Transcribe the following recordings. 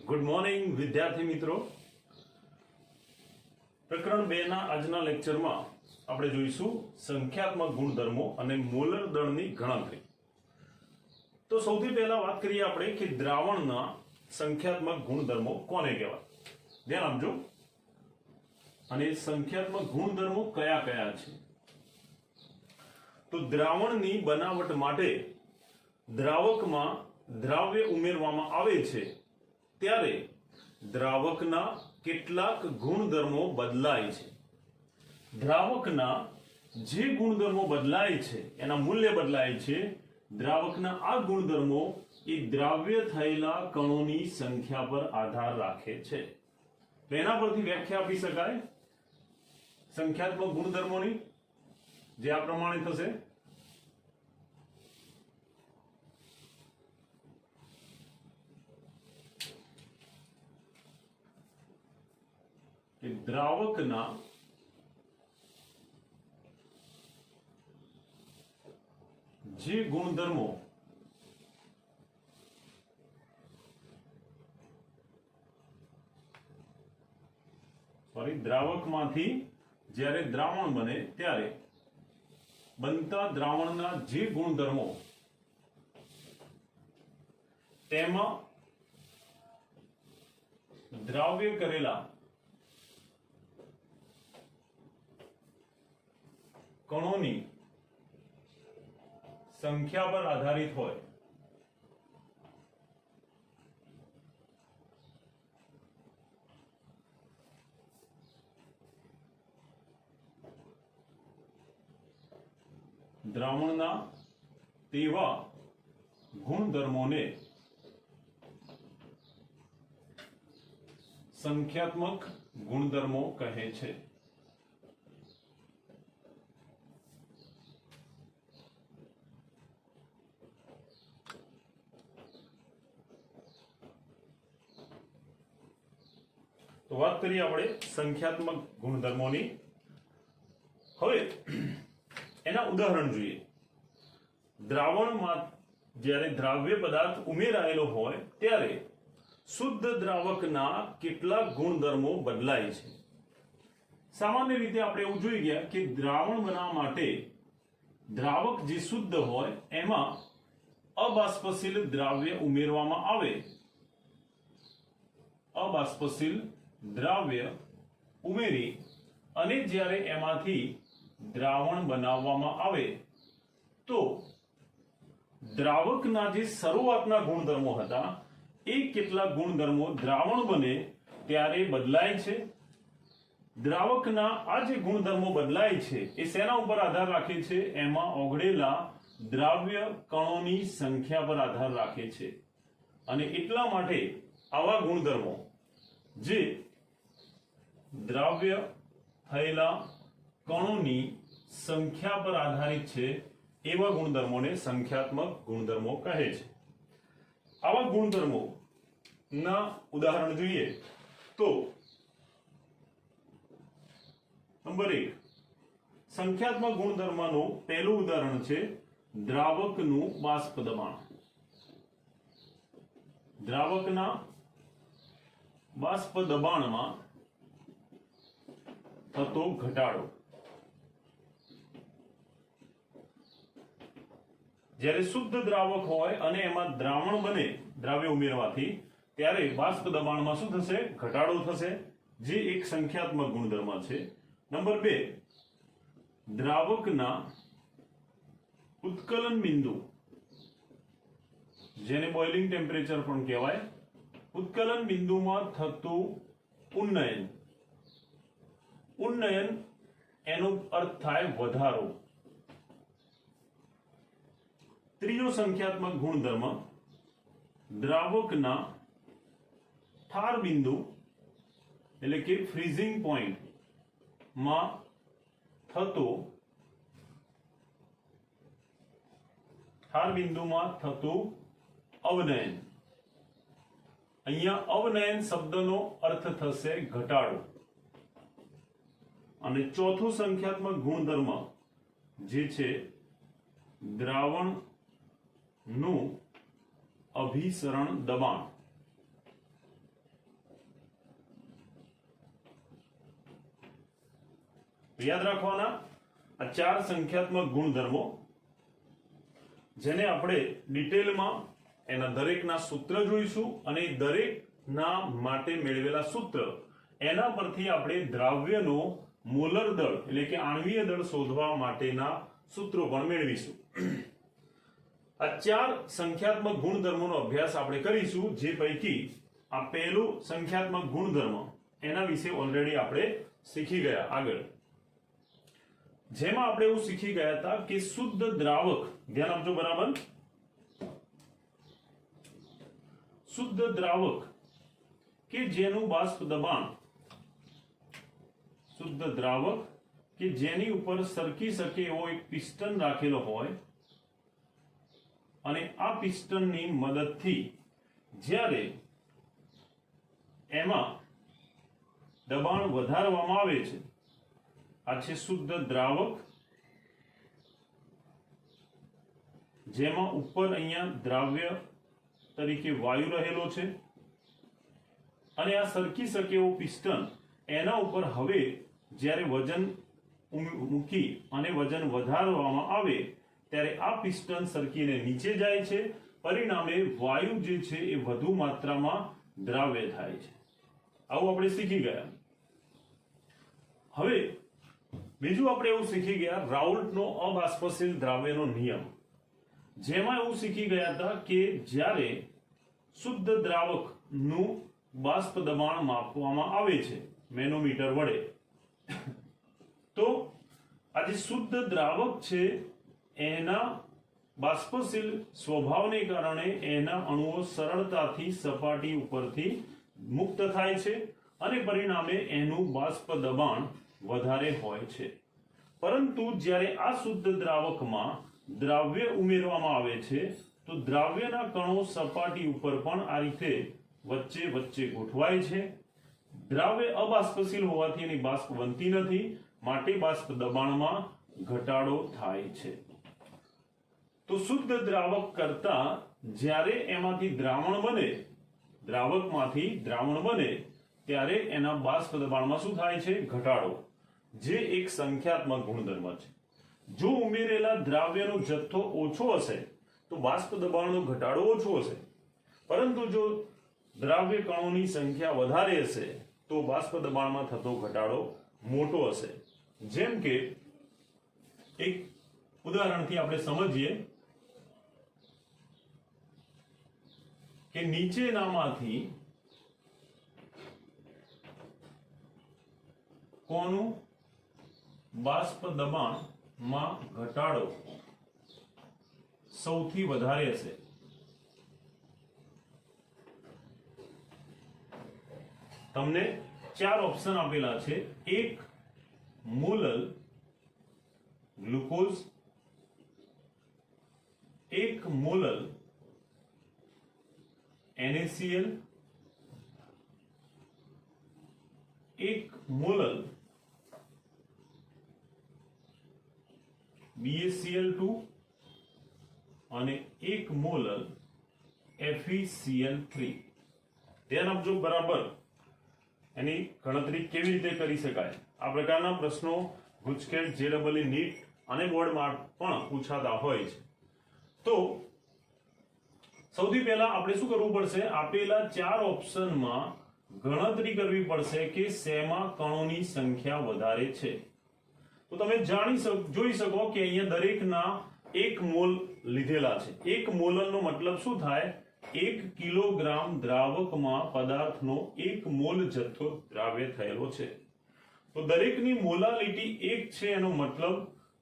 Good morning વિદ્યાર્થી મિત્રો। પ્રકરણ 2 ના આજના લેક્ચરમાં આપણે જોઈશું સંખ્યાત્મક ગુણધર્મો અને મોલર દળની ગણતરી। તો સૌથી પહેલા વાત કરીએ આપણે કે દ્રાવણના સંખ્યાત્મક ગુણધર્મો કોને કહેવાય। ધ્યાન આપજો। અને સંખ્યાત્મક ગુણધર્મો કયા કયા છે? તો દ્રાવણની બનાવટ માટે દ્રાવકમાં દ્રાવ્ય ઉમેરવામાં આવે છે ત્યારે દ્રાવકના કેટલાક ગુણધર્મો બદલાય છે। દ્રાવકના જે ગુણધર્મો બદલાય છે એના મૂલ્ય બદલાય છે। દ્રાવકના આ ગુણધર્મો એ દ્રાવ્ય થયેલા કણોની સંખ્યા પર આધાર રાખે છે। એના પરથી વ્યાખ્યા આપી શકાય સંખ્યાત્મક ગુણધર્મોની, જે આ પ્રમાણે થશે। દ્રાવકના જે ગુણધર્મો દ્રાવકમાંથી જ્યારે દ્રાવણ બને ત્યારે બનતા દ્રાવણના જે ગુણધર્મો તેમાં દ્રાવ્ય કરેલા કણોની સંખ્યા પર આધારિત હોય દ્રાવણના તેવા ગુણધર્મોને સંખ્યાત્મક ગુણધર્મો કહે છે। તો વાત કરીએ આપણે સંખ્યાત્મક ગુણધર્મોની। હવે એના ઉદાહરણ જોઈએ। દ્રાવણમાં જ્યારે દ્રાવ્ય પદાર્થ ઉમેરાયેલો હોય ત્યારે શુદ્ધ દ્રાવકના કેટલાક ગુણધર્મો બદલાય છે। સામાન્ય રીતે આપણે એવું જોઈ ગયા કે દ્રાવણ બનાવવા માટે દ્રાવક જે શુદ્ધ હોય એમાં અબાષ્પશીલ દ્રાવ્ય ઉમેરવામાં આવે। અબાષ્પશીલ દ્રાવ્ય ઉમેરી અને જ્યારે એમાંથી દ્રાવણ બનાવવામાં આવે તો દ્રાવકના જે શરૂઆતના ગુણધર્મો હતા એ કેટલાક ગુણધર્મો દ્રાવણ બને ત્યારે બદલાય છે। દ્રાવકના આ જે ગુણધર્મો બદલાય છે એ શેના ઉપર આધાર રાખે છે? એમાં ઓગળેલા દ્રાવ્ય કણોની સંખ્યા પર આધાર રાખે છે। અને એટલા માટે આવા ગુણધર્મો જે દ્રાવ્ય થયેલા કણોની સંખ્યા પર આધારિત છે એવા ગુણધર્મોને સંખ્યાત્મક ગુણધર્મો કહે છે। આવા ગુણધર્મો ના ઉદાહરણ જોઈએ તો નંબર 1 સંખ્યાત્મક ગુણધર્મનું પહેલું ઉદાહરણ છે દ્રાવકનું બાષ્પ દબાણ। દ્રાવકના બાષ્પ દબાણમાં થતો ઘટાડો। જ્યારે શુદ્ધ દ્રાવક હોય અને એમાં દ્રાવણ બને દ્રાવ્ય ઉમેરવાથી ત્યારે બાષ્પ દબાણમાં શું થશે? ઘટાડો થશે, જે એક સંખ્યાત્મક ગુણધર્મ છે। નંબર 2 દ્રાવકના ઉત્કલન બિંદુ, જેને બોઇલિંગ ટેમ્પરેચર પણ કહેવાય, ઉત્કલન બિંદુમાં થતું ઉન્નયન। ઉન્નયન એનો અર્થ થાય વધારો। ત્રીજો સંખ્યાત્મક ગુણધર્મ દ્રાવકના ઠાર બિંદુ એટલે કે ફ્રીઝિંગ પોઈન્ટ માં થતો ઠાર બિંદુમાં થતું અવનયન। અહીંયા અવનયન શબ્દનો અર્થ થશે ઘટાડો। અને ચોથું સંખ્યાત્મક ગુણધર્મ જે છે દ્રાવણ નું અભિસરણ દબાણ। તો યાદ રાખવાના આ 4 સંખ્યાત્મક ગુણધર્મો, જેને આપણે ડિટેલમાં એના દરેકના સૂત્ર જોઈશું અને દરેકના માટે મેળવેલા સૂત્ર એના પરથી આપણે દ્રાવ્યનો મોલર દળ એટલે કે આણ્વીય દળ શોધવા માટેના સૂત્રો પણ મેળવીશું. આ 4 સંખ્યાત્મક ગુણધર્મોનો અભ્યાસ આપણે કરીશું, જે પૈકી આ પહેલું સંખ્યાત્મક ગુણધર્મ એના વિશે ઓલરેડી આપણે શીખી ગયા આગળ, જેમાં આપણે એવું શીખી ગયા હતા કે શુદ્ધ દ્રાવક, ધ્યાન આપજો બરાબર, શુદ્ધ દ્રાવક કે જેનું બાષ્પ દબાણ, શુદ્ધ દ્રાવક કે જેની ઉપર સરકી શકે એવો એક પિસ્ટન રાખેલો હોય અને આ પિસ્ટનની મદદથી જ્યારે એમાં દબાણ વધારવામાં આવે છે, આ છે શુદ્ધ દ્રાવક, જેમાં ઉપર અહીંયા દ્રાવ્ય તરીકે વાયુ રહેલો છે અને આ સરકી શકે એવો પિસ્ટન, એના ઉપર હવે જ્યારે વજન મૂકી અને વજન વધારવામાં આવે ત્યારે આ પિસ્ટન સરકીને નીચે જાય છે, પરિણામે વાયુ જે છે એ વધુ માત્રામાં દ્રાવ્ય થાય છે. આવું આપણે શીખી ગયા. હવે બીજું આપણે એવું શીખી ગયા રાઉલ્ટનો અબાષ્પશીલ દ્રાવ્યનો નિયમ, જેમાં એવું શીખી ગયા હતા કે જ્યારે શુદ્ધ દ્રાવકનું બાષ્પ દબાણ માપવામાં આવે છે મેનોમીટર વડે, તો આ જે શુદ્ધ દ્રાવક છે એના બાષ્પશીલ સ્વભાવને કારણે એના અણુઓ સરળતાથી સપાટી ઉપરથી મુક્ત થાય છે અને પરિણામે એનું બાષ્પ દબાણ વધારે હોય છે. પરંતુ જ્યારે આ શુદ્ધ દ્રાવકમાં દ્રાવ્ય ઉમેરવામાં આવે છે તો દ્રાવ્યના કણો સપાટી ઉપર પણ આ રીતે વચ્ચે વચ્ચે ગોઠવાય છે. દ્રાવ્ય અબાષ્પશીલ હોવાથી એની બાષ્પ બનતી નથી, માટે બાષ્પ દબાણમાં ઘટાડો થાય છે. તો શુદ્ધ દ્રાવક કરતા જ્યારે એમાંથી દ્રાવણ બને, દ્રાવકમાંથી દ્રાવણ બને ત્યારે એના બાષ્પ દબાણમાં શું થાય છે? ઘટાડો, જે એક સંખ્યાત્મક ગુણધર્મ છે. જો ઉમેરેલા દ્રાવ્યનો જથ્થો ઓછો હશે તો બાષ્પ દબાણનો ઘટાડો ઓછો હશે, પરંતુ જો દ્રાવ્ય કણોની સંખ્યા વધારે હશે તો બાષ્પ દબાણમાં થતો ઘટાડો મોટો હશે. જેમ કે એક ઉદાહરણથી આપણે સમજીએ કે નીચેનામાંથી કોનું બાષ્પ દબાણમાં ઘટાડો સૌથી વધારે હશે? તમને 4 ઓપ્શન આપેલા છે. 1 molar glucose, 1 molar NaCl, 1 molar BaCl2 અને 1 મોલર FeCl3. ધ્યાન આપજો બરાબર, એની ગણતરી કેવી રીતે કરી શકાય. આ પ્રકારના પ્રશ્નો ગુજકેટ, JEE નીટ અને બોર્ડમાં પણ પૂછાતા હોય છે. તો સૌથી પહેલા આપણે શું કરવું પડશે? આપેલા 4 ઓપ્શનમાં ગણતરી કરવી પડશે કે શેમાં કણોની સંખ્યા વધારે છે. તો તમે જોઈ શકો કે અહીંયા દરેકના 1 મોલ લીધેલા છે. 1 મોલનો મતલબ શું થાય? 1 કિલોગ્રામ દ્રાવકમાં પદાર્થનો 1 મોલ જથ્થો દ્રાવ્ય થયેલો છે. તો દરેકની મોલાલિટી 1 છે, એનો મતલબ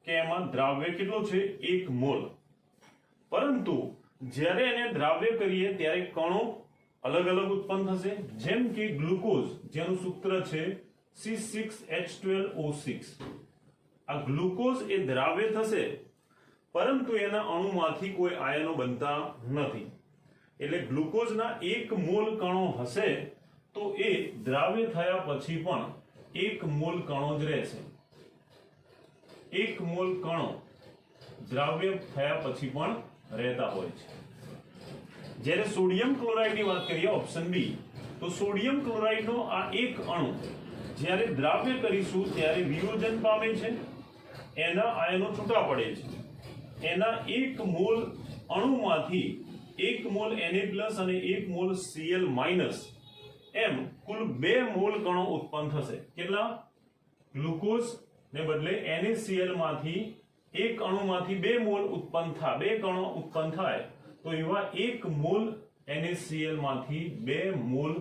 કે એમાં દ્રાવ્ય કેટલો છે? 1 મોલ. પરંતુ જ્યારે એને દ્રાવ્ય કરીએ ત્યારે કણો અલગ અલગ ઉત્પન્ન થશે. જેમ કે ગ્લુકોઝ, જેનું સૂત્ર છે C6H12O6. આ ગ્લુકોઝ એ દ્રાવ્ય થશે, પરંતુ એના અણુમાંથી કોઈ આયનો બનતા નથી. એટલે ગ્લુકોઝના 1 મોલ કણો હશે તો એ દ્રાવ્ય થયા પછી પણ 1 મોલ કણો જ રહેશે. 1 મોલ કણો દ્રાવ્ય થયા પછી પણ રહેતા હોય છે. જ્યારે સોડિયમ ક્લોરાઇડની વાત કરીએ, ઓપ્શન બી, તો સોડિયમ ક્લોરાઇડનો આ 1 અણુ જ્યારે દ્રાવ્ય કરીશું ત્યારે વિયોજન પામે છે, એના આયનો છૂટા પડે છે, એના 1 મોલ અણુમાંથી 1 મોલ Na+ અને 1 મોલ Cl- એમ કુલ 2 મોલ કણો ઉત્પન્ન થશે. કેટલા? ગ્લુકોઝ ને બદલે NaCl માંથી એક અણુમાંથી 2 મોલ ઉત્પન્ન થાય, 2 કણો ઉત્પન્ન થાય, તો એવા 1 મોલ NaCl માંથી 2 મોલ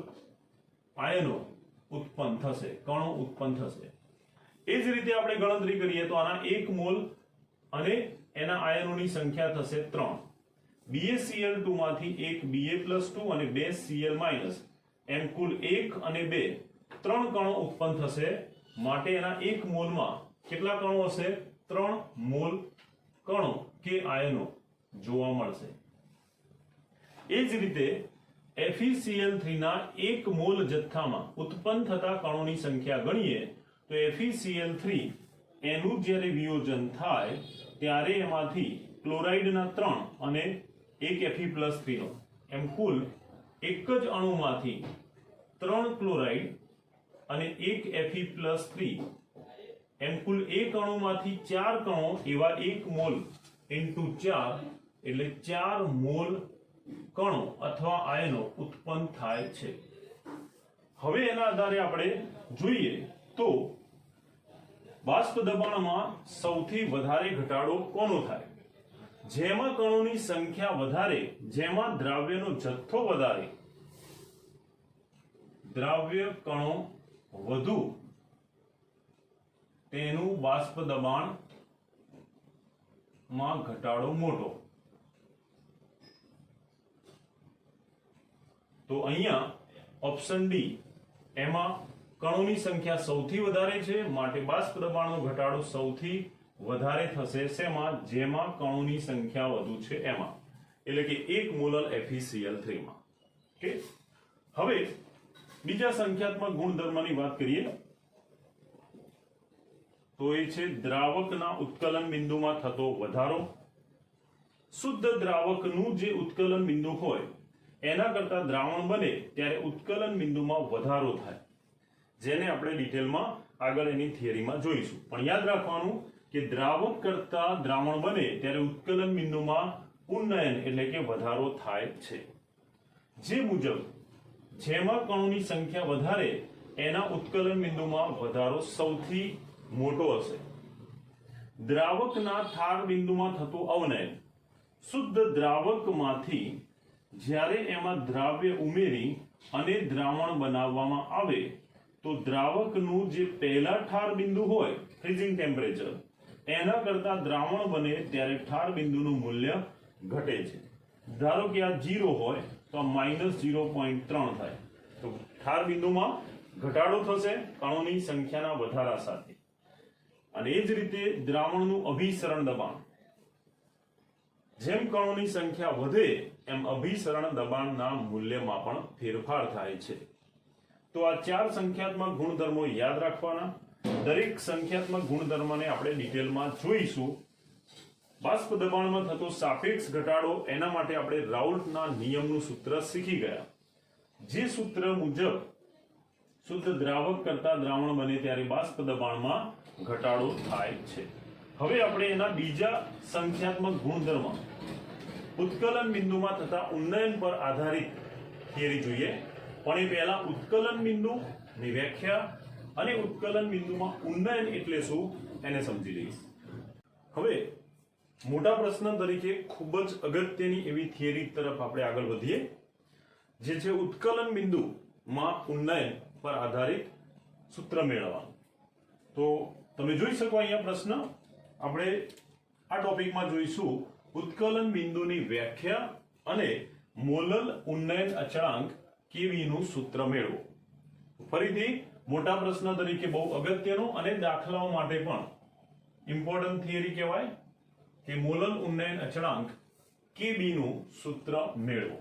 આયનો ઉત્પન્ન થશે, કણો ઉત્પન્ન થશે. એ જ રીતે આપણે ગણતરી કરીએ તો આના 1 મોલ અને એના આયનોની સંખ્યા થશે 3. BaCl2 માંથી 1 Ba+2 અને 2 Cl- એમ કુલ 1 અને 2 3 કણો ઉત્પન્ન થશે. માટે એના 1 મોલમાં કેટલા કણો હશે? 3 મોલ કણો કે આયનો જોવા મળશે. એ જ રીતે FeCl3 ના 1 મોલ જથ્થામાં ઉત્પન્ન થતા કણોની સંખ્યા ગણીએ તો FeCl3 એનું જ્યારે વિયોજન થાય ત્યારે એમાંથી ક્લોરાઇડના 3 અને 1 Fe+3 નો એમ કુલ એક જ અણુમાંથી 3 ક્લોરાઇડ અને 1 Fe+3 એમ કુલ એક અણુમાંથી 4 કણો એવા 1 મોલ * 4 એટલે 4 મોલ કણો અથવા આયનો ઉત્પન્ન થાય છે. હવે એના આધારે આપણે જોઈએ તો બાષ્પ દબાણમાં સૌથી વધારે ઘટાડો કોનો થાય? જેમાં કણોની સંખ્યા વધારે, જેમાં દ્રાવ્યનો જથ્થો વધારે, દ્રાવ્ય કણો વધુ, તેનું બાષ્પ દબાણમાં ઘટાડો મોટો. તો અહીંયા ઓપ્શન ડી, એમાં કણોની સંખ્યા સૌથી વધારે છે, માટે બાષ્પ દબાણનો ઘટાડો સૌથી વધારે થશે. શેમાં? જેમાં કણોની સંખ્યા વધુ છે એમાં, એટલે કે 1 મોલર FeCl3 માં. ઓકે, હવે બીજા સંખ્યાત્મક ગુણધર્મની વાત કરીએ તો એ છે દ્રાવકના ઉત્કલન બિંદુમાં થતો વધારો. શુદ્ધ દ્રાવકનું જે ઉત્કલન બિંદુ હોય એના કરતા દ્રાવણ બને ત્યારે ઉત્કલન બિંદુમાં વધારો થાય, જેને આપણે ડિટેલમાં આગળ એની થિયરીમાં જોઈશું. પણ યાદ રાખવાનું કે દ્રાવક કરતા દ્રાવણ બને ત્યારે ઉત્કલન બિંદુમાં ઉન્નયન એટલે કે વધારો થાય છે. જે મુજબ જેમાં કણોની સંખ્યા વધારે એના ઉત્કલન બિંદુમાં વધારો સૌથી મોટો હશે. દ્રાવકના થાર બિંદુમાં થતું અવનયન. શુદ્ધ દ્રાવકમાંથી જ્યારે એમાં દ્રાવ્ય ઉમેરી અને દ્રાવણ બનાવવામાં આવે તો દ્રાવકનું જે પહેલા ઠાર બિંદુ હોય ફ્રીઝિંગ ટેમ્પરેચર એના કરતા દ્રાવણ બને ત્યારે ઠાર બિંદુનું મૂલ્ય ઘટે છે. ધારો કે આ 0 હોય તો -0.3 થાય, તો ઠાર બિંદુમાં ઘટાડો થશે કણોની સંખ્યાના વધારા સાથે. અને એ જ રીતે દ્રાવણનું અભિસરણ દબાણ, જેમ કણોની સંખ્યા વધે એમ અભિસરણ દબાણના મૂલ્યમાં પણ ફેરફાર થાય છે. તો આ 4 સંખ્યાત્મક ગુણધર્મો યાદ રાખવાના. દરેક સંખ્યાત્મક ગુણધર્મને આપણે ડિટેલમાં જોઈશું. બાષ્પ દબાણમાં થતો સાપેક્ષ ઘટાડો, એના માટે આપણે રાઉલ્ટના નિયમનું સૂત્ર શીખી ગયા. જે સૂત્ર મુજબ શુદ્ધ દ્રાવક કરતા દ્રાવણ બને ત્યારે બાષ્પ દબાણમાં ઘટાડો થાય છે. હવે આપણે એના બીજા સંખ્યાત્મક ગુણધર્મ ઉત્કલન બિંદુમાં થતા ઉન્નયન પર આધારિત થિયરી જોઈએ. પણ એ પહેલા ઉત્કલન બિંદુની વ્યાખ્યા અને ઉત્કલન બિંદુમાં ઉન્નયન એટલે શું એને સમજી લઈએ. હવે મોટા પ્રશ્ન તરીકે ખૂબ જ અગત્યની એવી થિયરી તરફ આપણે આગળ વધીએ, જે છે ઉત્કલન બિંદુમાં ઉન્નયન પર આધારિત સૂત્ર મેળવવાનું. તો તમે જોઈ શકો અહીંયા પ્રશ્ન આપણે આ ટોપિકમાં જોઈશું ઉત્કલન બિંદુની વ્યાખ્યા અને મોલલ ઉન્નયન અચળાંક કેવીનું સૂત્ર મેળવો. ફરીથી મોટા પ્રશ્ન તરીકે બહુ અગત્યનો અને દાખલાઓ માટે પણ ઇમ્પોર્ટન્ટ થિયરી કહેવાય કે મોલલ ઉન્નયન અચળાંક કેબીનું સૂત્ર મેળવો.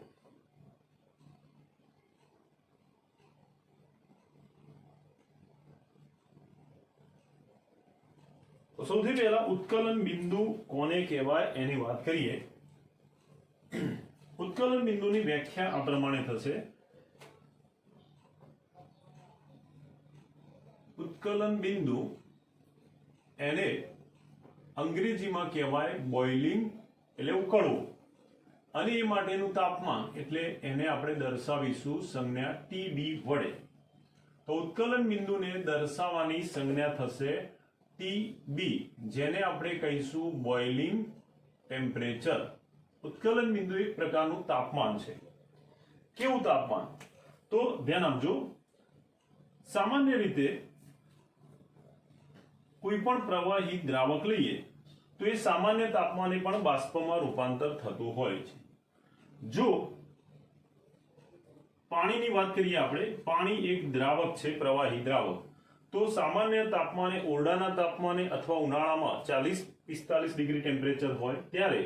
તો સૌથી પહેલા ઉત્કલન બિંદુ કોને કહેવાય એની વાત કરીએ. ઉત્કલન બિંદુની વ્યાખ્યા આ પ્રમાણે થશે. ઉત્કલન બિંદુ એને અંગ્રેજીમાં કહેવાય બોઇલિંગ એટલે ઉકળવું, અને એ માટેનું તાપમાન એટલે એને આપણે દર્શાવીશું સંજ્ઞા TB વડે. તો ઉત્કલન બિંદુને દર્શાવવાની સંજ્ઞા થશે TB, જેને આપણે કહીશું બોઇલિંગ ટેમ્પરેચર. ઉત્કલન બિંદુ એક પ્રકારનું તાપમાન છે. કેવું તાપમાન? તો ધ્યાન આપજો. સામાન્ય રીતે કોઈ પણ પ્રવાહી દ્રાવક લઈએ તો એ સામાન્ય તાપમાને પણ બાષ્પમાં રૂપાંતર થતું હોય છે. જો પાણીની વાત કરીએ આપણે, પાણી એક દ્રાવક છે, પ્રવાહી દ્રાવક, તો સામાન્ય તાપમાને, ઓરડાના તાપમાને અથવા ઉનાળામાં 40-45 ડિગ્રી ટેમ્પરેચર હોય ત્યારે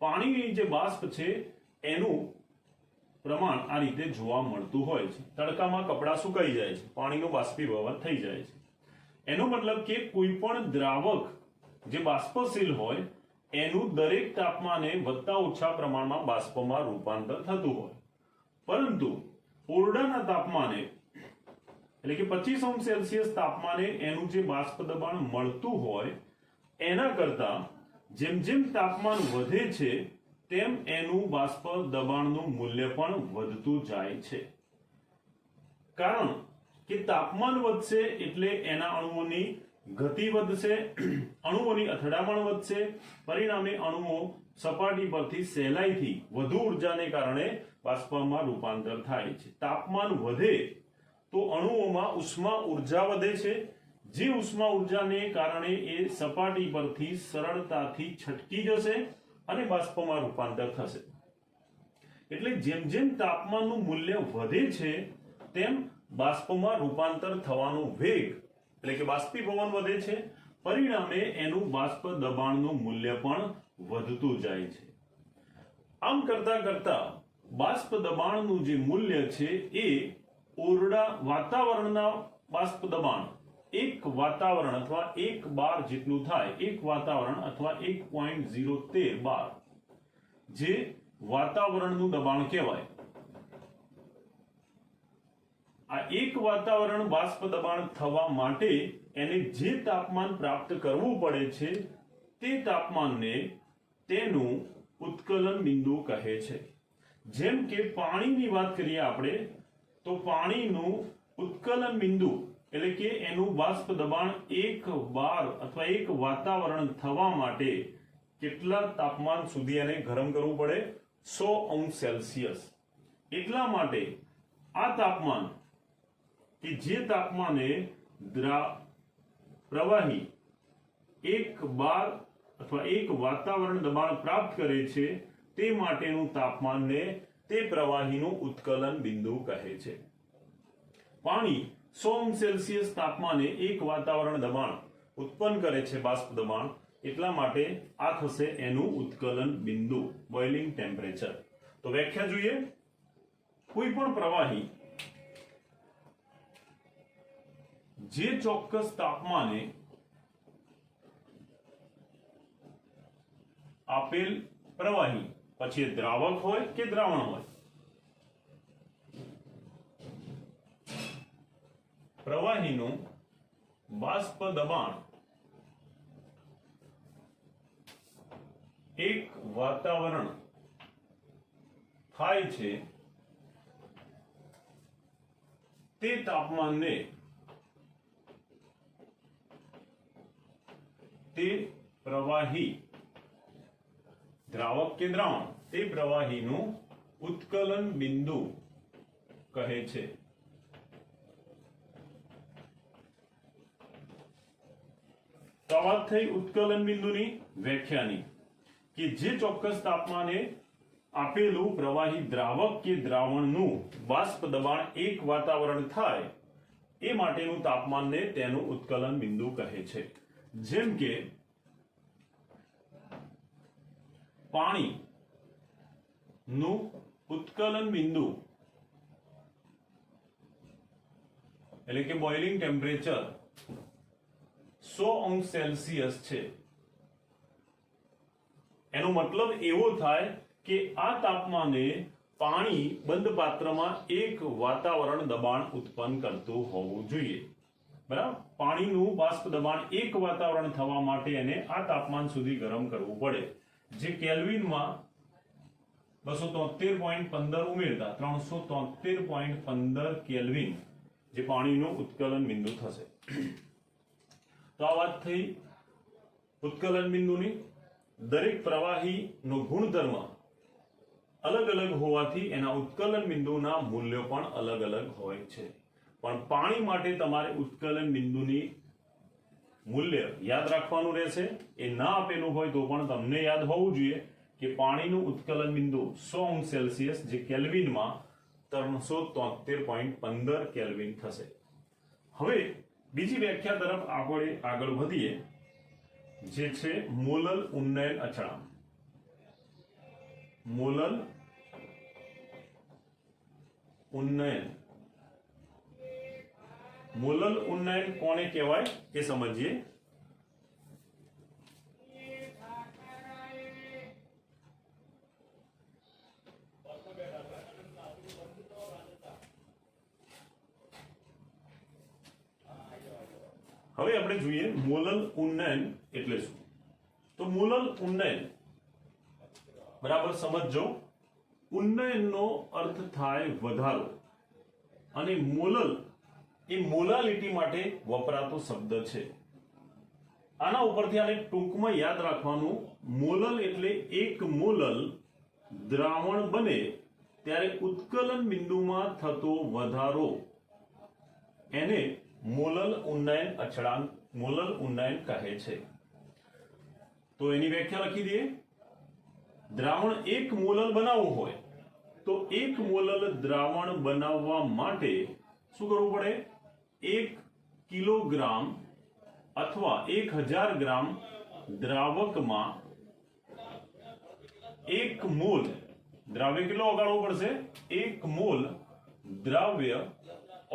પાણીની જે બાષ્પ છે એનું પ્રમાણ આ રીતે જોવા મળતું હોય છે. તડકામાં કપડાં સુકાઈ જાય છે, પાણીનું બાષ્પીભવન થઈ જાય છે. એનો મતલબ કે કોઈ પણ દ્રાવક જે બાષ્પશીલ હોય એનું દરેક તાપમાને વધતા ઓછા પ્રમાણમાં બાષ્પમાં રૂપાંતર થતું હોય. પરંતુ ઓરડાના તાપમાને એટલે કે 25°C તાપમાને એનું જે બાષ્પ દબાણ મળતું હોય એના કરતા જેમ જેમ તાપમાન વધે છે તેમ એનું બાષ્પ દબાણનું મૂલ્ય પણ વધતું જાય છે. કારણ કે તાપમાન વધશે એટલે એના અણુઓની ગતિ વધશે, અણુઓની અથડામણ વધશે, પરિણામે અણુઓ સપાટી પરથી સહેલાઈથી વધુ ઉર્જાને કારણે બાષ્પમાં રૂપાંતર થાય છે. તાપમાન વધે તો અણુઓમાં ઉષ્મા ઉર્જા વધે છે, જે ઉષ્મા ઉર્જાને કારણે એ સપાટી પરથી સરળતાથી છટકી જશે અને બાષ્પમાં રૂપાંતર થશે. એટલે જેમ જેમ તાપમાનનું મૂલ્ય વધે છે તેમ બાષ્પમાં રૂપાંતર થવાનો વેગ એટલે કે બાષ્પીભવન વધે છે, પરિણામે એનું બાષ્પ દબાણનું મૂલ્ય પણ વધતું જાય છે. આમ કરતા કરતા બાષ્પ દબાણનું જે મૂલ્ય છે એ ઓરડા વાતાવરણના બાષ્પ દબાણ એક વાતાવરણ અથવા 1 બાર જેટલું થાય, એક વાતાવરણ અથવા 1.013 બાર જે વાતાવરણનું દબાણ કહેવાય. આ એક વાતાવરણ બાષ્પ દબાણ થવા માટે એને જે તાપમાન પ્રાપ્ત કરવું પડે છે તે તાપમાનને તેનું ઉત્કલન બિંદુ કહે છે. જેમ કે પાણીની વાત કરીએ આપણે તો પાણીનું ઉત્કલન બિંદુ એટલે કે એનું બાષ્પ દબાણ 1 બાર અથવા એક વાતાવરણ થવા માટે કેટલા તાપમાન સુધી એને ગરમ કરવું પડે? 100°C. એટલા માટે આ તાપમાન કે જે તાપમાને પ્રવાહી 1 બાર અથવા એક વાતાવરણ દબાણ પ્રાપ્ત કરે છે તે માટેનું તાપમાનને તે પ્રવાહીનું ઉત્કલન બિંદુ કહે છે. પાણી 100°C તાપમાને એક વાતાવરણ દબાણ ઉત્પન્ન કરે છે, બાષ્પ દબાણ, એટલા માટે આ થશે એનું ઉત્કલન બિંદુ, બોઇલિંગ ટેમ્પરેચર. તો વ્યાખ્યા જોઈએ. કોઈ પણ પ્રવાહી જે ચોક્કસ તાપમાને આપેલ પ્રવાહી, પછી દ્રાવક હોય કે દ્રાવણ હોય, પ્રવાહીનું બાષ્પ દબાણ એક વાતાવરણ થાય છે તે તાપમાનને તે પ્રવાહી, દ્રાવક કે દ્રાવણ, તે પ્રવાહીનું ઉત્કલન બિંદુ કહે છે. તો આ વાત થઈ ઉત્કલન બિંદુની વ્યાખ્યાની કે જે ચોક્કસ તાપમાને આપેલું પ્રવાહી, દ્રાવક કે દ્રાવણનું બાષ્પ દબાણ એક વાતાવરણ થાય એ માટેનું તાપમાનને તેનું ઉત્કલન બિંદુ કહે છે. જેમ કે પાણી નું ઉત્કલન બિંદુ એટલે કે બોઇલિંગ ટેમ્પરેચર 100°C છે. એનો મતલબ એવો થાય કે આ તાપમાને પાણી બંધ પાત્રમાં એક વાતાવરણ દબાણ ઉત્પન્ન કરતું હોવું જોઈએ. બરાબર, પાણીનું બાષ્પ દબાણ એક વાતાવરણ થવા માટે એને આ તાપમાન સુધી ગરમ કરવું પડે, જે કેલ્વિનમાં 273.15 ઉમેરતા 373.15 કેલ્વિન જે પાણીનું ઉત્કલન બિંદુ થશે. તો આ વાત થઈ ઉત્કલન બિંદુની. દરેક પ્રવાહીનો ગુણધર્મ અલગ અલગ હોવાથી એના ઉત્કલન બિંદુના મૂલ્યો પણ અલગ અલગ હોય છે. પણ પાણી માટે તમારે ઉત્કલન બિંદુની મૂલ્ય યાદ રાખવાનું રહેશે. એ ના આપેલું હોય તો પણ તમને યાદ હોવું જોઈએ કે પાણીનું ઉત્કલન બિંદુ 100°C જે કેલ્વિનમાં 373.15 કેલ્વિન થશે. હવે બીજી વ્યાખ્યા તરફ આપણે આગળ વધીએ, જે છે મોલલ ઉન્નયન અચળાંક. મોલલ ઉન્નયન. મોલલ ઉન્નયન કોને કહેવાય એ સમજીએ. હવે આપણે જોઈએ મોલલ ઉન્નયન એટલે શું. તો મોલલ ઉન્નયન બરાબર સમજો. ઉન્નયનનો અર્થ થાય વધારો, અને મોલલ એ મોલાલિટી માટે વપરાતો શબ્દ છે. આના ઉપરથી આને ટૂંકમાં યાદ રાખવાનું. મોલલ એટલે એક મોલલ દ્રાવણ બને ત્યારે ઉત્કલન બિંદુમાં થતો વધારો એને મોલલ ઉન્નયન અચળાંક, મોલલ ઉન્નયન કહે છે. તો એની વ્યાખ્યા લખી દઈએ. દ્રાવણ એક મોલલ બનાવવું હોય તો એક મોલલ દ્રાવણ બનાવવા માટે શું કરવું પડે? 1 કિલોગ્રામ અથવા 1000 ગ્રામ દ્રાવકમાં 1 મોલ દ્રાવ્ય કેટલો ઓગાળવો પડશે? 1 મોલ દ્રાવ્ય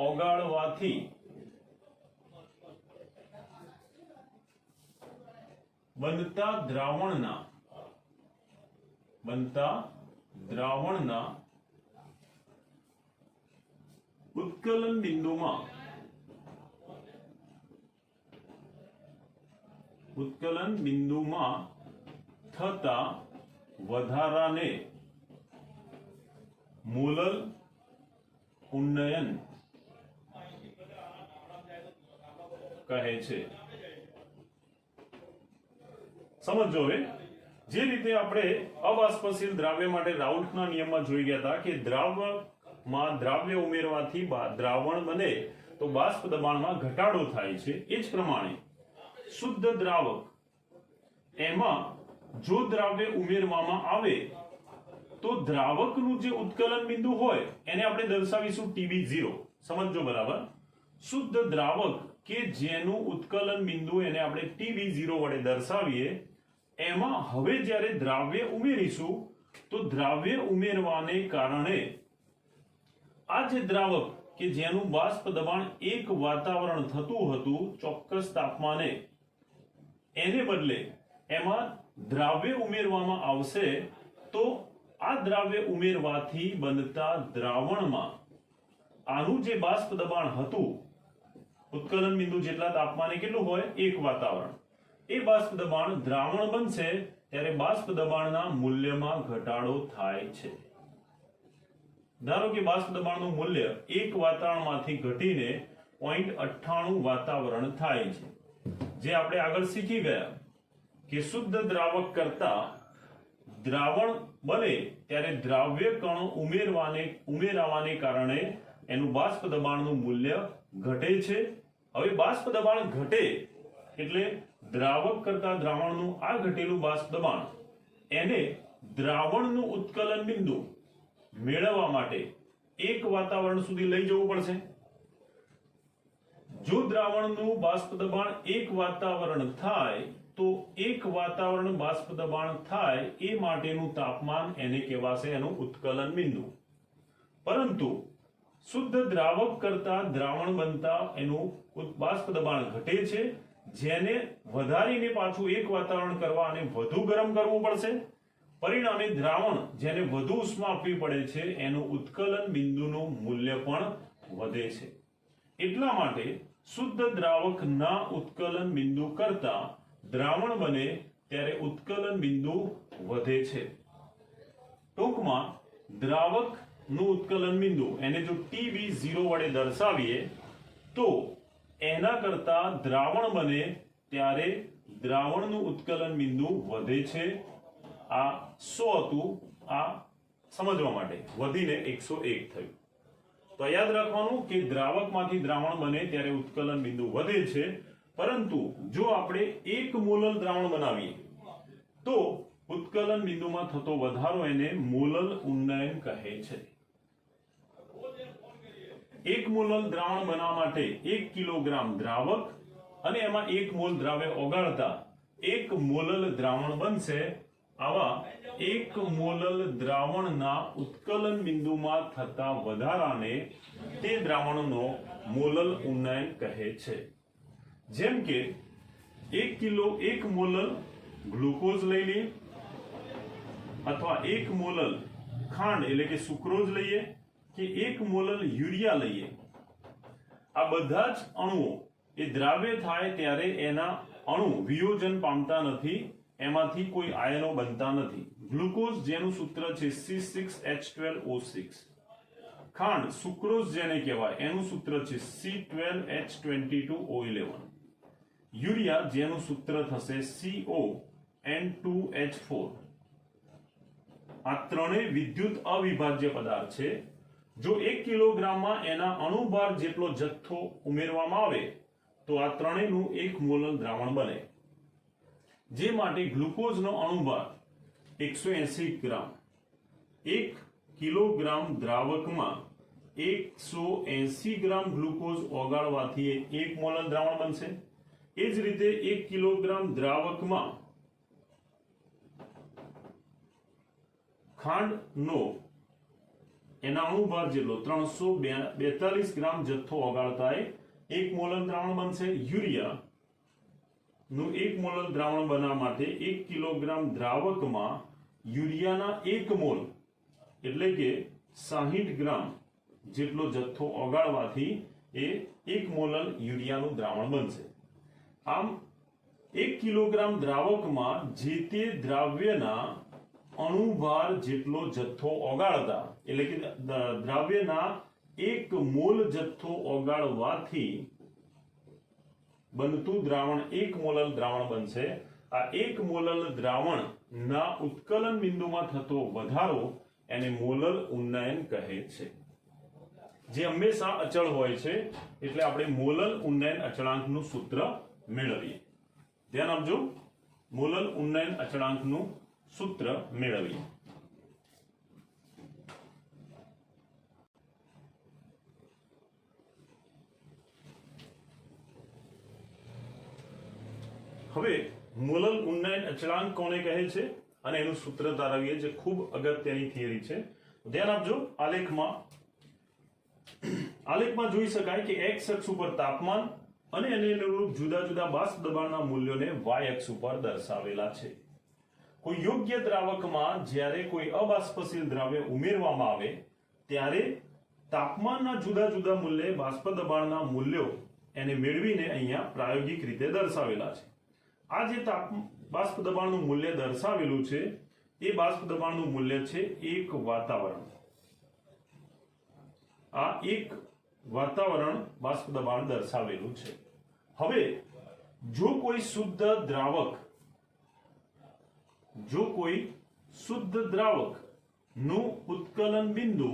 ઓગાળવાથી બનતા દ્રાવણના ઉત્કલન બિંદુમાં થતા વધારાને મોલલ ઉન્નયન કહે છે. સમજો. હવે જે રીતે આપણે અબાષ્પશીલ દ્રાવ્ય માટે રાઉલ્ટના નિયમમાં જોઈ ગયા હતા કે દ્રાવકમાં દ્રાવ્ય ઉમેરવાથી દ્રાવણ બને તો બાષ્પ દબાણમાં ઘટાડો થાય છે. એ જ પ્રમાણે શુદ્ધ દ્રાવક એમાં જો દ્રાવ્ય ઉમેરવામાં આવે તો દ્રાવકનું જે ઉત્કલન બિંદુ હોય એને આપણે દર્શાવીશું TB0. સમજો બરાબર. શુદ્ધ દ્રાવક કે જેનું ઉત્કલન બિંદુ એને આપણે TB0 વડે દર્શાવીએ, એમાં હવે જ્યારે દ્રાવ્ય ઉમેરીશું તો દ્રાવ્ય ઉમેરવાને કારણે આ જે દ્રાવક કે જેનું બાષ્પ દબાણ એક વાતાવરણ થતું હતું ચોક્કસ તાપમાને, એને બદલે એમાં દ્રાવ્ય ઉમેરવામાં આવશે તો આ દ્રાવ્ય ઉમેરવાથી બનતા દ્રાવણમાં આનું જે બાષ્પ દબાણ હતું ઉત્કલન બિંદુ જેટલા તાપમાને કેટલું હોય? 1 વાતાવરણ. એ બાષ્પ દબાણ દ્રાવણ બનશે ત્યારે બાષ્પ દબાણના મૂલ્યમાં ઘટાડો થાય છે. ધારો કે બાષ્પ દબાણનું મૂલ્ય 1 વાતાવરણમાંથી ઘટીને 0.98 વાતાવરણ થાય છે. જે આપણે આગળ શીખી ગયા કે શુદ્ધ દ્રાવક કરતા દ્રાવણ બને ત્યારે દ્રાવ્ય કણો ઉમેરાવાને કારણે એનું બાષ્પ દબાણનું મૂલ્ય ઘટે છે. હવે બાષ્પ દબાણ ઘટે એટલે દ્રાવક કરતા દ્રાવણનું આ ઘટેલું બાષ્પ દબાણ એને દ્રાવણનું ઉત્કલન બિંદુ મેળવવા માટે 1 વાતાવરણ સુધી લઈ જવું પડશે. જો દ્રાવણનું બાષ્પ દબાણ 1 વાતાવરણ થાય તો 1 વાતાવરણ બાષ્પ દબાણ થાય એ માટેનું તાપમાન એને કહેવાશે એનું ઉત્કલન બિંદુ. પરંતુ શુદ્ધ દ્રાવક કરતા દ્રાવણ બનતા એનું બાષ્પ દબાણ ઘટે છે, જેને વધારીને પાછું 1 વાતાવરણ કરવા અને વધુ ગરમ કરવું પડશે. પરિણામે દ્રાવણ જેને વધુ ઉષ્મા આપવી પડે છે એનું ઉત્કલન બિંદુનું મૂલ્ય પણ વધે છે. એટલા માટે શુદ્ધ દ્રાવકના ઉત્કલન બિંદુ કરતા દ્રાવણ બને ત્યારે ઉત્કલન બિંદુ વધે છે. ટૂંકમાં દ્રાવકનું ઉત્કલન બિંદુ એને જો TB0 વડે દર્શાવીએ તો એના કરતા દ્રાવણ બને ત્યારે દ્રાવણનું ઉત્કલન બિંદુ વધે છે. આ 100 હતું, આ સમજવા માટે વધીને 101 થયું. તો યાદ રાખવાનું કે દ્રાવકમાંથી દ્રાવણ બને ત્યારે ઉત્કલન બિંદુ વધે છે, પરંતુ જો આપણે એક મોલર દ્રાવણ બનાવીએ તો ઉત્કલન બિંદુમાં થતો વધારો એને મોલર ઉન્નયન કહે છે. 1 મોલર દ્રાવણ બનાવવા માટે 1 કિલોગ્રામ દ્રાવક અને એમાં 1 મોલ દ્રાવ્ય ઓગાળતા 1 મોલર દ્રાવણ બનશે. આવા 1 મોલર દ્રાવણના ઉત્કલન બિંદુમાં થતા વધારાને તે દ્રાવણનો મોલર ઉન્નયન કહે છે. જેમ કે 1 મોલર ગ્લુકોઝ લઈ લઈએ અથવા 1 મોલર ખાંડ એટલે કે સુક્રોઝ લઈએ કે 1 મોલર યુરિયા લઈએ. આ બધા જ અણુઓ એ દ્રાવ્ય થાય ત્યારે એના અણુ વિયોજન પામતા નથી, એમાંથી કોઈ આયનો બનતા નથી. ગ્લુકોઝ જેનું સૂત્ર છે C6H12O6, ખાંડ સુક્રોઝ જેને કહેવાય એનું સૂત્ર છે C12H22O11, યુરિયા જેનું સૂત્ર થશે CON2H4. આ ત્રણેય વિદ્યુત અવિભાજ્ય પદાર્થ છે. જો 1 કિલોગ્રામમાં એના અણુભાર જેટલો જથ્થો ઉમેરવામાં આવે તો આ ત્રણેયનું 1 મોલર દ્રાવણ બને. જે માટે ગ્લુકોઝનો અણુભાર 180 ગ્રામ. 1 કિલોગ્રામ દ્રાવકમાં 180 ગ્રામ ગ્લુકોઝ ઓગાળવાથી 1 મોલર દ્રાવણ બનશે. એ જ રીતે 1 કિલોગ્રામ દ્રાવકમાં ખાંડનો એના અણુભાર જેટલો 342 ગ્રામ જથ્થો ઓગાળતા 1 મોલર દ્રાવણ બનશે. યુરિયા નું 1 મોલર દ્રાવણ બનાવવા માટે 1 કિલોગ્રામ દ્રાવકમાં યુરિયાના 1 મોલ એટલે કે 60 ગ્રામ જેટલો જથ્થો ઓગાળવાથી એ 1 મોલર યુરિયાનું દ્રાવણ બનશે. આમ 1 કિલોગ્રામ દ્રાવકમાં જે તે દ્રાવ્યના અણુભાર જેટલો જથ્થો ઓગાળતા એટલે કે દ્રાવ્યના 1 મોલ જથ્થો ઓગાળવાથી બનતું દ્રાવણ 1 મોલર દ્રાવણ બનશે. આ 1 મોલર દ્રાવણના ઉત્કલન બિંદુમાં થતો વધારો એને મોલર ઉન્નયન કહે છે, જે હંમેશા અચળ હોય છે. એટલે આપણે મોલર ઉન્નયન અચળાંકનું સૂત્ર મેળવીએ. ધ્યાન આપજો, મોલર ઉન્નયન અચળાંકનું સૂત્ર મેળવીએ. હવે મોલર ઉન્નયન અચળાંક કોને કહે છે અને એનું સૂત્ર તારવીએ, જે ખૂબ અગત્યની થિયરી છે. ધ્યાન આપજો, આલેખમાં જોઈ શકાય કે x અક્ષ ઉપર તાપમાન અને એને અનુરૂપ જુદા જુદા બાષ્પ દબાણના મૂલ્યોને y અક્ષ ઉપર દર્શાવેલા છે. કોઈ યોગ્ય દ્રાવકમાં જ્યારે કોઈ અબાષ્પશીલ દ્રવ્ય ઉમેરવામાં આવે ત્યારે તાપમાનના જુદા જુદા મૂલ્ય બાષ્પ દબાણના મૂલ્યો એને મેળવીને અહીંયા પ્રાયોગિક રીતે દર્શાવેલા છે. આ જે બાષ્પ દબાણનું મૂલ્ય દર્શાવેલું છે એ બાષ્પ દબાણનું મૂલ્ય છે 1 વાતાવરણ. આ 1 વાતાવરણ બાષ્પ દબાણ દર્શાવેલું છે. હવે જો કોઈ શુદ્ધ દ્રાવક નું ઉત્કલન બિંદુ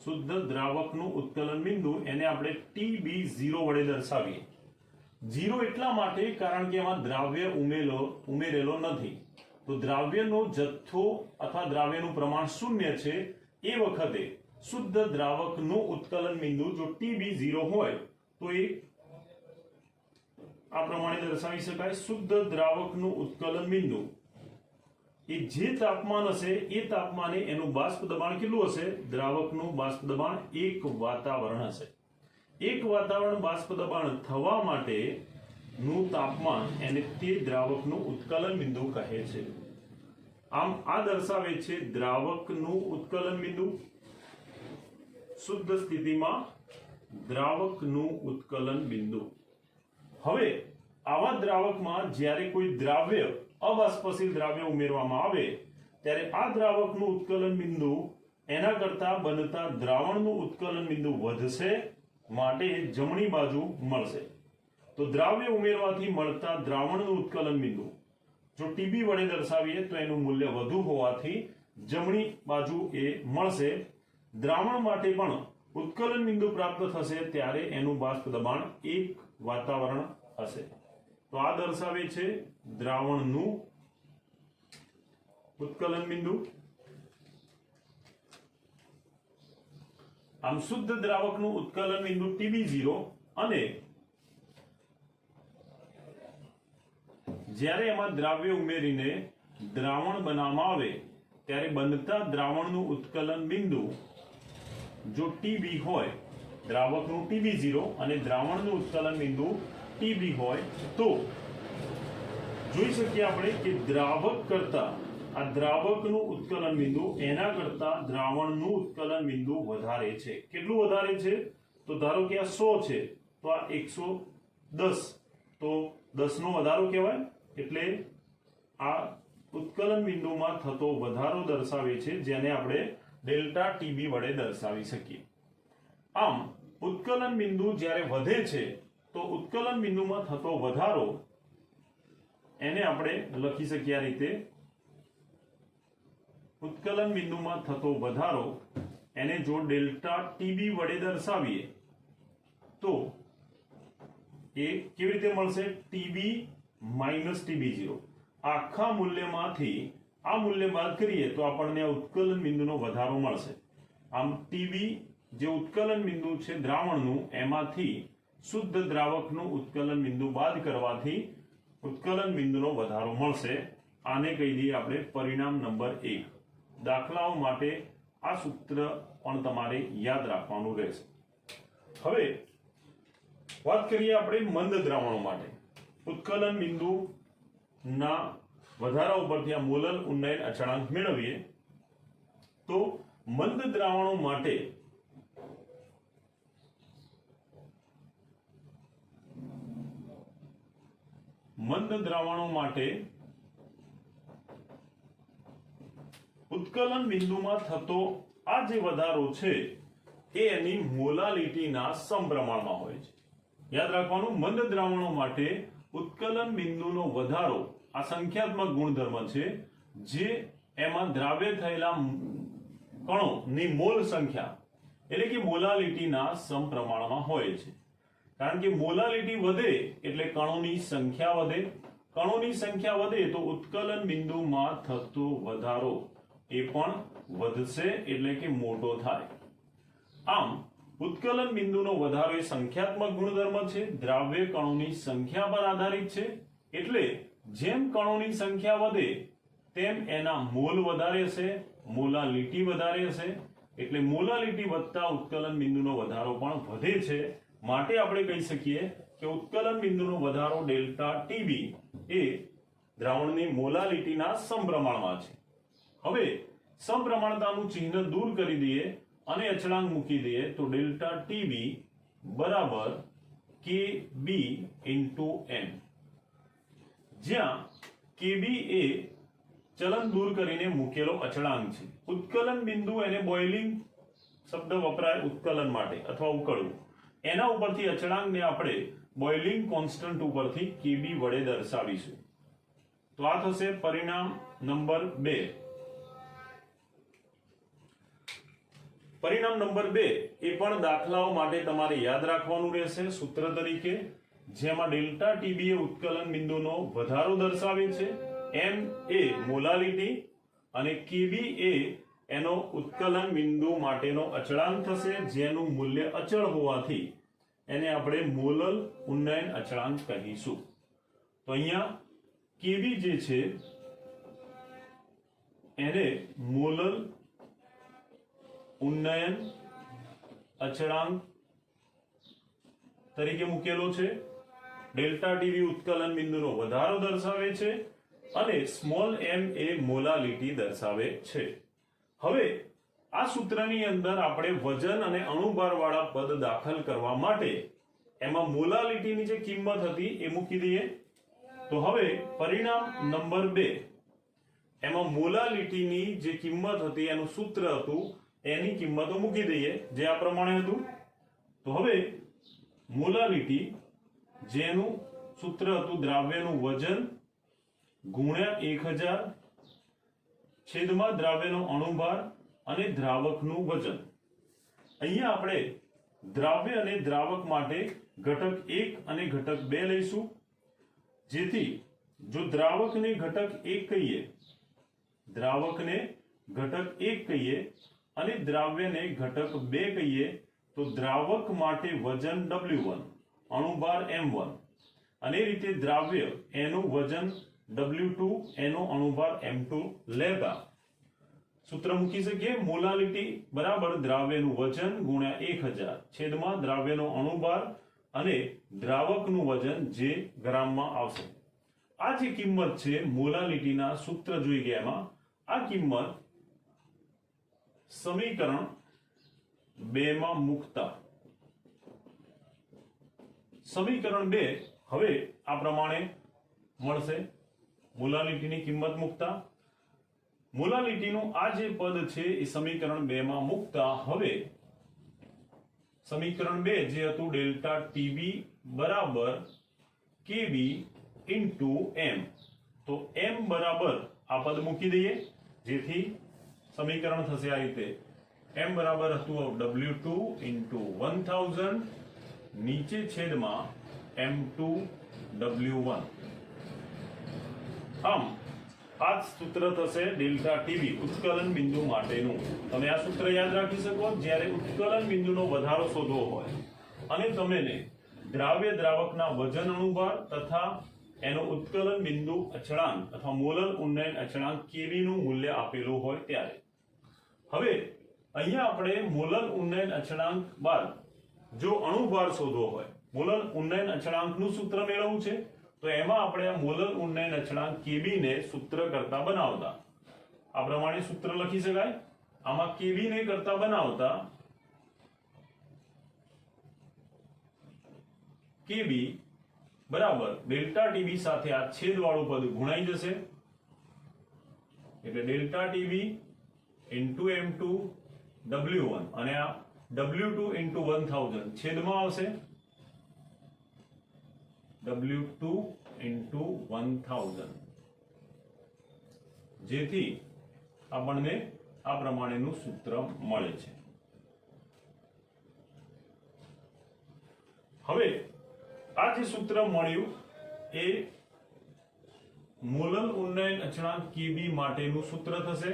શુદ્ધ દ્રાવકનું ઉત્કલન બિંદુ એને આપણે TB0 વડે દર્શાવીએ. 0 એટલા માટે કારણ કે એમાં દ્રાવ્ય ઉમેરેલો નથી. તો દ્રાવ્યનો જથ્થો અથવા દ્રાવ્યનું પ્રમાણ 0 છે. એ વખતે શુદ્ધ દ્રાવકનું ઉત્કલન બિંદુ જો TB0 હોય તો એ આ પ્રમાણે દર્શાવી શકાય. શુદ્ધ દ્રાવકનું ઉત્કલન બિંદુ એ જે તાપમાન હશે એ તાપમાને એનું બાષ્પ દબાણ કેટલું હશે? દ્રાવકનું બાષ્પ દબાણ 1 વાતાવરણ હશે. 1 વાતાવરણ બાષ્પ દબાણ થવા માટે નું તાપમાન એને તે દ્રાવકનું ઉત્કલન બિંદુ કહે છે. આમ આ દર્શાવે છે દ્રાવકનું ઉત્કલન બિંદુ, શુદ્ધ સ્થિતિમાં દ્રાવકનું ઉત્કલન બિંદુ. હવે આવા દ્રાવકમાં જ્યારે કોઈ દ્રાવ્ય અબાષ્પશીલ દ્રાવ્ય ઉમેરવામાં આવે ત્યારે આ દ્રાવકનું ઉત્કલન બિંદુ એના કરતા બનતા દ્રાવણનું ઉત્કલન બિંદુ વધશે, માટે જમણી બાજુ મળશે. તો દ્રાવ્ય ઉમેરવાથી મળતા દ્રાવણનું ઉત્કલન બિંદુ જો ટીબી વડે દર્શાવીએ તો એનું મૂલ્ય વધુ હોવાથી જમણી બાજુ એ મળશે. દ્રાવણ માટે પણ ઉત્કલન બિંદુ પ્રાપ્ત થશે ત્યારે એનું બાષ્પ દબાણ 1 વાતાવરણ હશે. તો આ દર્શાવે છે દ્રાવણનું ઉત્કલન બિંદુ. આમ શુદ્ધ દ્રાવકનું ઉત્કલન બિંદુ TB0 અને જ્યારે એમાં દ્રાવ્ય ઉમેરીને દ્રાવણ બનાવવામાં આવે ત્યારે બનતા દ્રાવણનું ઉત્કલન બિંદુ જો TB હોય, દ્રાવકનું TB0 અને દ્રાવણનું ઉત્કલન બિંદુ TB હોય તો જોઈ શકીએ આપણે કે દ્રાવક કરતા આ દ્રાવકનું ઉત્કલન બિંદુ એના કરતા દ્રાવણનું ઉત્કલન બિંદુ વધારે છે. કેટલું વધારે છે? તો ધારો કે આ 100 છે તો આ 110, તો 10 નો વધારો કહેવાય. એટલે આ ઉત્કલન બિંદુમાં થતો વધારો દર્શાવે છે, જેને આપણે ડેલ્ટા TB વડે દર્શાવી શકીએ. આમ ઉત્કલન બિંદુ જ્યારે વધે છે તો ઉત્કલન બિંદુમાં થતો વધારો એને આપણે લખી શકીએ આ રીતે. ઉત્કલન બિંદુમાં થતો વધારો એને જો ડેલ્ટા TB વડે દર્શાવીએ તો એ કેવી રીતે મળશે? TB minus TB0. આખા મૂલ્યમાંથી આ મૂલ્ય બાદ કરીએ તો આપણને આ ઉત્કલન બિંદુનો વધારો મળશે. આમ TB જે ઉત્કલન બિંદુ છે દ્રાવણનું, એમાંથી શુદ્ધ દ્રાવકનું ઉત્કલન બિંદુ બાદ કરવાથી ઉત્કલન બિંદુનો વધારો મળશે. આને કહી દઈએ આપણે પરિણામ નંબર 1. દાખલાઓ માટે આ સૂત્ર પણ તમારે યાદ રાખવાનું રહેશે. હવે વાત કરીએ આપણે મંદ દ્રાવણો માટે. ઉત્કલન બિંદુ ના વધારા ઉપરથી આ મોલર ઉન્નયન અચળાંક મેળવીએ તો મંદ દ્રાવણો માટે ઉત્કલન બિંદુમાં થતો આ જે વધારો છે એ એની મોલાલિટીના સમપ્રમાણમાં હોય છે. યાદ રાખવાનું, મંદ દ્રાવણો માટે ઉત્કલન બિંદુનો વધારો આ સંખ્યાત્મક ગુણધર્મ છે, જે એમાં દ્રાવ્ય થયેલા કણોની મોલ સંખ્યા એટલે કે મોલાલિટીના સમપ્રમાણમાં હોય છે. કારણ કે મોલાલિટી વધે એટલે કણોની સંખ્યા વધે. કણોની સંખ્યા વધે તો ઉત્કલન બિંદુમાં થતો વધારો એ પણ વધશે, એટલે કે મોટો થાય. આમ ઉત્કલન બિંદુનો વધારો એ સંખ્યાત્મક ગુણધર્મ છે, દ્રાવ્ય કણોની સંખ્યા પર આધારિત છે. એટલે જેમ કણોની સંખ્યા વધે તેમ એના મોલ વધારે હશે, મોલાલિટી વધારે હશે. એટલે મોલાલિટી વધતા ઉત્કલન બિંદુનો વધારો પણ વધે છે. માટે આપણે કહી શકીએ કે ઉત્કલન બિંદુનો વધારો ડેલ્ટા TB એ દ્રાવણની મોલાલિટીના સમપ્રમાણમાં છે. હવે સમપ્રમાણતાનું ચિહ્ન દૂર કરી દઈએ અને અચળાંક મૂકી દઈએ તો ડેલ્ટા TB બરાબર KB ઇન્ટુ n, જ્યાં KB એ ચલન દૂર કરીને મૂકેલો અચળાંક છે. ઉત્કલન બિંદુ એને બોઇલિંગ શબ્દ વપરાય ઉત્કલન માટે અથવા ઉકળવું, એના ઉપરથી અચળાંકને આપણે બોઇલિંગ કોન્સ્ટન્ટ ઉપરથી KB વડે દર્શાવીશું. તો આ થશે પરિણામ નંબર 2. પરિણામ નંબર 2 એ પણ દાખલાઓ માટે તમારે યાદ રાખવાનું રહેશે સૂત્ર તરીકે, જેમાં ડેલ્ટા TB એ ઉત્કલન બિંદુનો વધારો દર્શાવે છે, m એ મોલાલિટી અને KB એ એનો ઉત્કલન બિંદુ માટેનો અચળાંક થશે, જેનું મૂલ્ય અચળ હોવાથી એને આપણે મોલર ઉન્નયન અચળાંક કહીશું. તો અહીંયા KB જે છે એને મોલર ઉન્નયન અચળાંક તરીકે મૂકેલો છે. ડેલ્ટા TB ઉત્કલન બિંદુનો વધારો દર્શાવે છે, અને સ્મોલ m એ મોલાલિટી દર્શાવે છે. હવે આ સૂત્રની અંદર આપણે વજન અને અણુભાર વાળા પદ દાખલ કરવા માટે એમાં મોલાલિટીની જે કિંમત હતી એ મૂકી દઈએ. તો હવે પરિણામ નંબર 2 એમાં મોલાલિટીની જે કિંમત હતી એનું સૂત્ર હતું એની કિંમતો મૂકી દઈએ જે આ પ્રમાણે હતું. તો હવે મોલાલિટી જેનું સૂત્ર હતું દ્રાવ્યનું વજન ગુણ્યા 1000 છેદમાં દ્રાવ્યનો અણુભાર અને દ્રાવકનું વજન. અહીંયા આપણે દ્રાવ્ય અને દ્રાવક માટે ઘટક 1 અને ઘટક 2 લઈશું. જેથી જો દ્રાવકને ઘટક 1 કહીએ, દ્રાવકને ઘટક 1 કહીએ અને દ્રાવ્યને ઘટક 2 કહીએ તો દ્રાવક માટે વજન W1 અણુભાર M1 અને એ રીતે દ્રાવ્ય એનું વજન W2 એનો અણુભાર M2 લેતા સૂત્ર મૂકી શકીએ. મોલાલિટી બરાબર દ્રાવ્યનું વજન ગુણ્યા 1000 છેદમાં દ્રાવ્યનો અણુભાર અને દ્રાવકનું વજન જે ગ્રામમાં આવશે. આ જે કિંમત છે મોલાલિટીના સૂત્ર જોઈ ગયા એમાં આ કિંમત સમીકરણ 2 માં મૂકતા સમીકરણ 2 હવે આ પ્રમાણે મળશે. મોલાલિટીની કિંમત મૂકતા મોલાલિટીનું આ જે પદ છે એ સમીકરણ 2 માં મૂકતા હવે સમીકરણ 2 જે હતું ડેલ્ટા ટીબી બરાબર કેબી ઇન્ટુ એમ. તો એમ બરાબર આ પદ મૂકી દઈએ જેથી સમીકરણ થશે આ રીતે. એમ બરાબર હતું W2 ઇન્ટુ 1000 નીચે છેદમાં M2 W1. આમ આ સૂત્ર થશે ડેલ્ટા ટીબી ઉત્કલન બિંદુ માટેનું. તમે આ સૂત્ર યાદ રાખી શકો જ્યારે ઉત્કલન બિંદુનો વધારો શોધવો હોય અને તમને દ્રાવ્ય દ્રાવકના વજન અણુભાર તથા એનો ઉત્કલન બિંદુ અચળાંક અથવા મોલર ઉન્નયન અચળાંક કેવી નું મૂલ્ય આપેલું હોય ત્યારે. હવે અહીંયા આપણે મોલર ઉન્નયન અચળાંક બાદ જો અણુભાર શોધવો હોય, મોલર ઉન્નયન અચળાંકનું સૂત્ર મેળવવું છે તો એમાં આપણે આ મોલર ઉન્નયન અચળાંક કેબી ને સૂત્ર કરતા બનાવતા આ પ્રમાણે સૂત્ર લખી શકાય. આમાં કેબી ને કરતા બનાવતા કેબી બરાબર ડેલ્ટા ટીબી સાથે આ છેદ વાળું પદ ગુણાઈ જશે એટલે delta TB into M2 W1 અને આ W2 ઇન્ટુ 1000 છેદમાં આવશે W2 ઇન્ટુ 1000 જેથી આપણને આ પ્રમાણેનું સૂત્ર મળે છે. હવે આ જે સૂત્ર મળ્યું એ મોલર ઉન્નયન અચળાંક કેબી માટેનું સૂત્ર થશે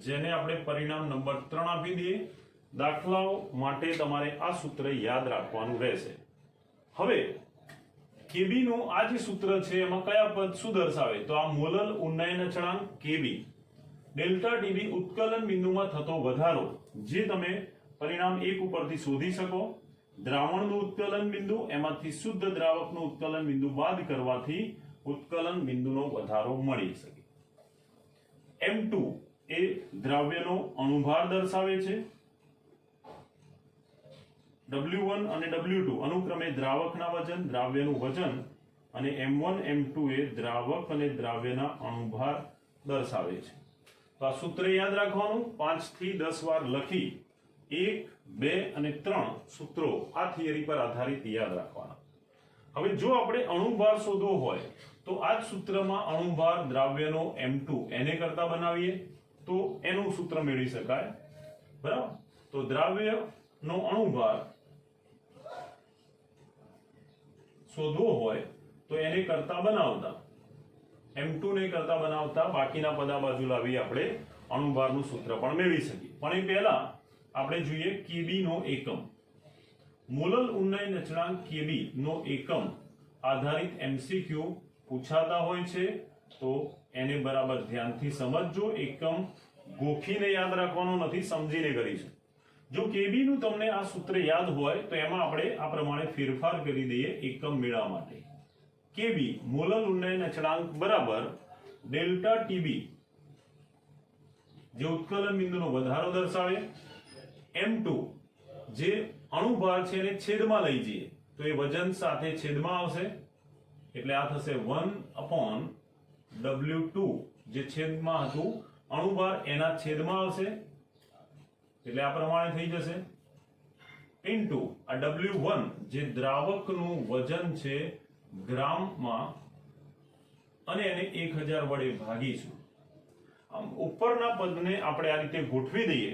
જેને આપણે પરિણામ નંબર 3 આપી દઈએ. દાખલાઓ માટે તમારે આ સૂત્ર યાદ રાખવાનું રહેશે. હવે કેબી નું આ જે સૂત્ર છે એમાં કયા પદ શું દર્શાવે તો આ મોલર ઉન્નયન અચળાંક કેબી ડેલ્ટા ટીબી ઉત્કલન બિંદુમાં થતો વધારો જે તમે પરિણામ 1 ઉપરથી શોધી શકો. દ્રાવણનું ઉત્કલન બિંદુ એમાંથી શુદ્ધ દ્રાવકનું ઉત્કલન બિંદુ બાદ કરવાથી ઉત્કલન બિંદુનો વધારો મળી શકે. M2 એ દ્રાવ્યનો અણુભાર દર્શાવે છે. W1 અને W2 અનુક્રમે દ્રાવકના વજન, દ્રાવ્યનું વજન અને M1 M2 એ દ્રાવક અને દ્રાવ્યના અણુભાર દર્શાવે છે. તો આ સૂત્ર યાદ રાખવાનું 5 થી 10 વાર લખી 1, 2 અને 3 સૂત્રો આ થિયરી પર આધારિત યાદ રાખવાના. હવે જો આપણે અણુભાર શોધવો હોય તો આ જ સૂત્રમાં અણુભાર દ્રાવ્યનો M2 એને કરતા બનાવીએ તો એનું સૂત્ર મેળવી શકાય. બરાબર. તો દ્રાવ્યનો અણુભાર શોધવો હોય તો એને કરતા બનાવતા M2 ને કરતા બનાવતા બાકીના પદા બાજુ લાવી આપણે અણુભારનું સૂત્ર પણ મેળવી શકીએ. પણ એ પહેલા આપણે જોઈએ કેબી નો એકમ. મોલર ઉન્નયન અચળાંક કેબી નો એકમ આધારિત MCQ પૂછાતા હોય છે તો એને બરાબર ધ્યાનથી સમજજો. એકમ ગોખીને યાદ રાખવાનો નથી, સમજીને કરીશું. જો કેબી નું તમને આ સૂત્ર યાદ હોય તો એમાં આપણે આ પ્રમાણે ફેરફાર કરી દઈએ એકમ મેળવવા માટે. કેબી મોલર ઉન્નયન અચળાંક બરાબર ડેલ્ટા ટીબી જે ઉત્કલન બિંદુનો વધારો દર્શાવે, m2 જે અણુભાર છે એને છેદમાં લઈ જઈએ તો એ વજન સાથે છેદમાં આવશે એટલે આ થશે 1/W2 જે છેદમાં હતું અણુભાર એના છેદમાં આવશે એટલે આ પ્રમાણે થઈ જશે ઇન્ટુ આ W1 જે દ્રાવકનું વજન છે ગ્રામમાં અને એને 1000 વડે ભાગીશું. આમ ઉપરના પદને આપણે આ રીતે ગોઠવી દઈએ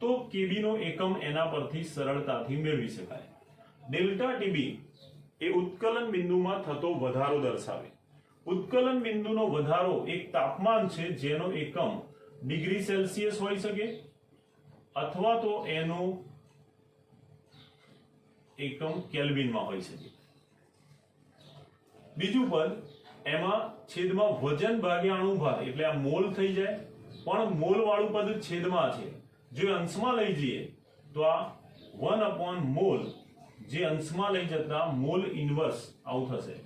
તો કેબી નો એકમ એના પરથી સરળતાથી મેળવી શકાય. ડેલ્ટા ટીબી એ ઉત્કલન બિંદુમાં થતો વધારો દર્શાવે. ઉત્કલન બિંદુનો વધારો એક તાપમાન છે જેનો એકમ ડિગ્રી સેલ્સિયસ હોઈ શકે અથવા તો એનો એકમ કેલ્વિનમાં હોઈ શકે. બીજું પદ એમાં છેદમાં વજન ભાગ્યા અણુભાર એટલે આ મોલ થઈ જાય પણ મોલ વાળું પદ છેદમાં છે જો અંશમાં લઈ જઈએ તો આ 1/મોલ જે અંશમાં લઈ જતા મોલ ઇન્વર્સ આવું થશે.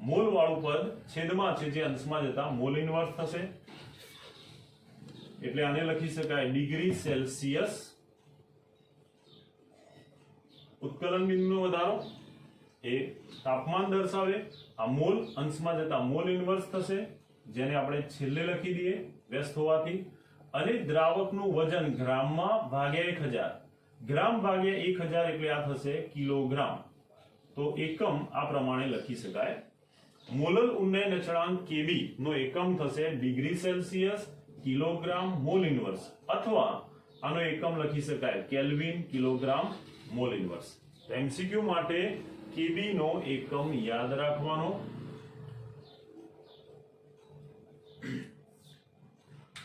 મોલ વાળું પદ છેદમાં છે જે અંશમાં જતા મોલ ઇન્વર્સ થશે એટલે આને લખી શકાય ડિગ્રી સેલ્સિયસ. ઉત્કલન બિંદુનો વધારો એ તાપમાન દર્શાવે, આ મોલ અંશમાં જતા મોલ ઇન્વર્સ થશે જેને આપણે છેલ્લે લખી દઈએ વ્યસ્ત હોવાથી, અને દ્રાવકનું વજન ગ્રામમાં ભાગ્યા 1000 ગ્રામ ભાગ્યા 1000 એટલે આ થશે કિલોગ્રામ. તો એકમ આ પ્રમાણે લખી શકાય. મોલર ઉન્નયન અચળાંક કેબી નો એકમ થશે degree Celsius kilogram mall inverse અથવા આનો એકમ લખી શકાય kelvin kilogram mall inverse. MCQ માટે કેબી નો એકમ યાદ રાખવાનો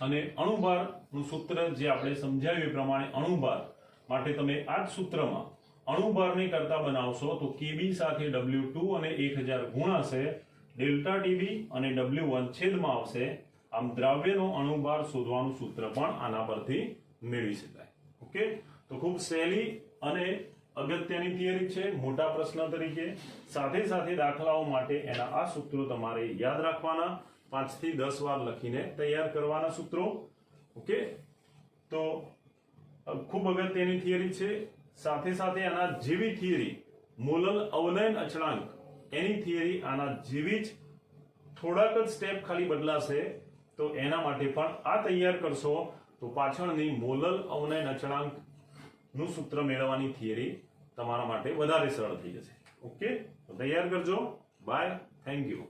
અને અણુભારનું સૂત્ર જે આપણે સમજાવ્યું એ પ્રમાણે અણુભાર માટે તમે આ જ સૂત્રમાં અણુભારને કરતા બનાવશો તો કેબી સાથે W2 અને 1000 ગુણાશે, ડેલ્ટા ટીબી અને W1 છેદમાં આવશે. આમ દ્રવ્યનો અણુભાર શોધવાનું સૂત્ર પણ આના પરથી મેળવી શકાય. ઓકે, તો ખૂબ સહેલી અને અગત્યની થિયરી છે મોટા પ્રશ્ન તરીકે. સાથે સાથે દાખલાઓ માટે એના આ સૂત્રો તમારે યાદ રાખવાના, 5 થી 10 વાર લખીને તૈયાર કરવાના સૂત્રો. ઓકે, તો ખૂબ અગત્યની થિયરી છે. સાથે સાથે આના જેવી થિયરી મોલર અવનયન અચળાંક એની થિયરી આના જેવી જ થોડાક જ સ્ટેપ ખાલી બદલાશે તો એના માટે પણ આ તૈયાર કરશો તો પાછળની મોલર અવનયન અચળાંક નું સૂત્ર મેળવવાની થિયરી તમારા માટે વધારે સરળ થઈ જશે. ઓકે, તો તૈયાર કરજો. Bye, thank you.